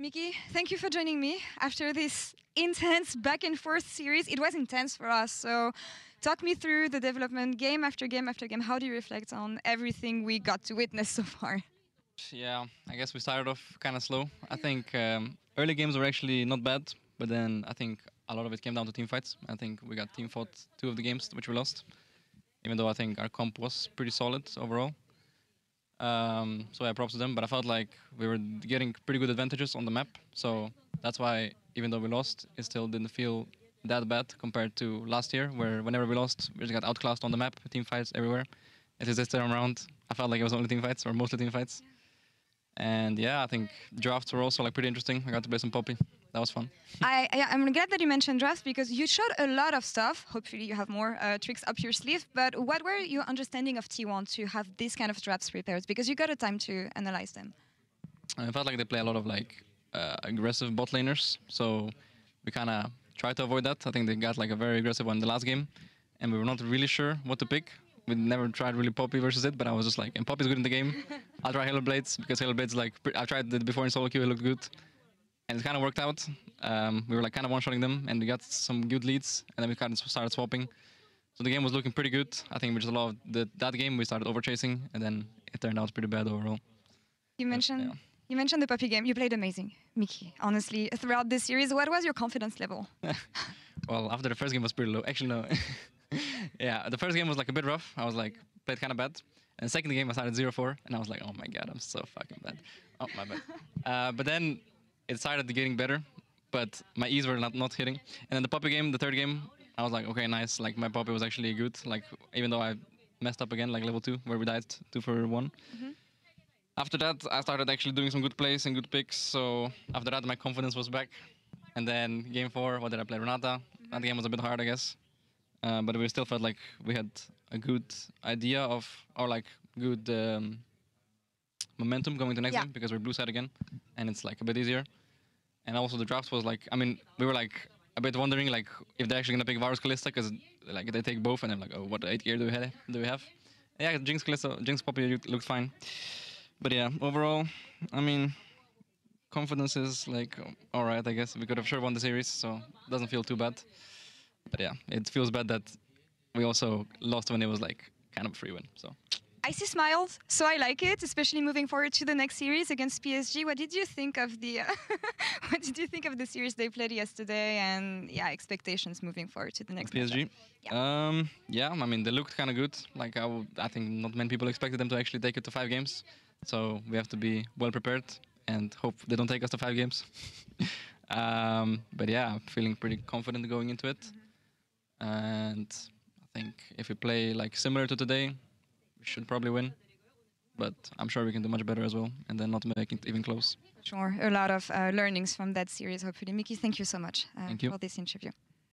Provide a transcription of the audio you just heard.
Miky, thank you for joining me after this intense back and forth series. It was intense for us, so talk me through the development game after game after game. How do you reflect on everything we got to witness so far? Yeah, I guess we started off kind of slow. I think early games were actually not bad, but then I think a lot of it came down to team fights. I think we got team fought 2 of the games, which we lost, even though I think our comp was pretty solid overall. So yeah, props to them, but I felt like we were getting pretty good advantages on the map, so that's why even though we lost, it still didn't feel that bad compared to last year, where whenever we lost, we just got outclassed on the map, team fights everywhere. It is this time around, I felt like it was only team fights, or mostly team fights. And yeah, I think drafts were also like pretty interesting. I got to play some Poppy. That was fun. I'm glad that you mentioned drafts because you showed a lot of stuff. Hopefully you have more tricks up your sleeve. But what were your understanding of T1 to have this kind of drafts prepared? Because you got a time to analyze them. I felt like they play a lot of like aggressive bot laners. So we kind of tried to avoid that. I think they got like a very aggressive one in the last game. And we were not really sure what to pick. We never tried really Poppy versus it, but I was just like, and Poppy's good in the game. I'll try Halo Blades because Halo Blades like I tried it before in solo queue, it looked good, and it kind of worked out. We were like kind of one-shotting them, and we got some good leads, and then we kind of started swapping. So the game was looking pretty good. I think we just loved that game. We started overchasing, and then it turned out pretty bad overall. You mentioned the Poppy game. You played amazing, Miky. Honestly, throughout this series, what was your confidence level? Well, after the first game was pretty low. Actually, no. Yeah, the first game was like a bit rough. I was like, played kind of bad. And the second game I started 0-4, and I was like, oh my god, I'm so fucking bad. Oh, my bad. But then it started getting better, but my E's were not hitting. And then the Poppy game, the third game, I was like, okay, nice. Like my Poppy was actually good. Like even though I messed up again, like level 2, where we died 2 for 1. Mm-hmm. After that, I started actually doing some good plays and good picks. So after that, my confidence was back. And then game 4, what did I play? Renata. That game was a bit hard, I guess. But we still felt like we had a good idea of, or like good momentum going to next game because we're blue side again, and it's like a bit easier. And also the draft was like, I mean, we were like a bit wondering like if they're actually gonna pick Varus Kalista because like they take both, and I'm like, oh, what 8 gear do we have? And yeah, Jinx Kalista, Jinx Poppy looked fine. But yeah, overall, I mean, confidence is like all right. I guess we could have sure won the series, so it doesn't feel too bad. But yeah, it feels bad that we also lost when it was like kind of a free win. So I see smiles, so I like it, especially moving forward to the next series against PSG. What did you think of the what did you think of the series they played yesterday, and yeah, expectations moving forward to the next PSG? Yeah, I mean they looked kind of good. Like I think not many people expected them to actually take it to 5 games. So we have to be well prepared and hope they don't take us to 5 games. But yeah, I'm feeling pretty confident going into it. And I think if we play like similar to today, we should probably win. But I'm sure we can do much better as well, and then not make it even close. Sure, a lot of learnings from that series, hopefully. Miky, thank you so much for this interview.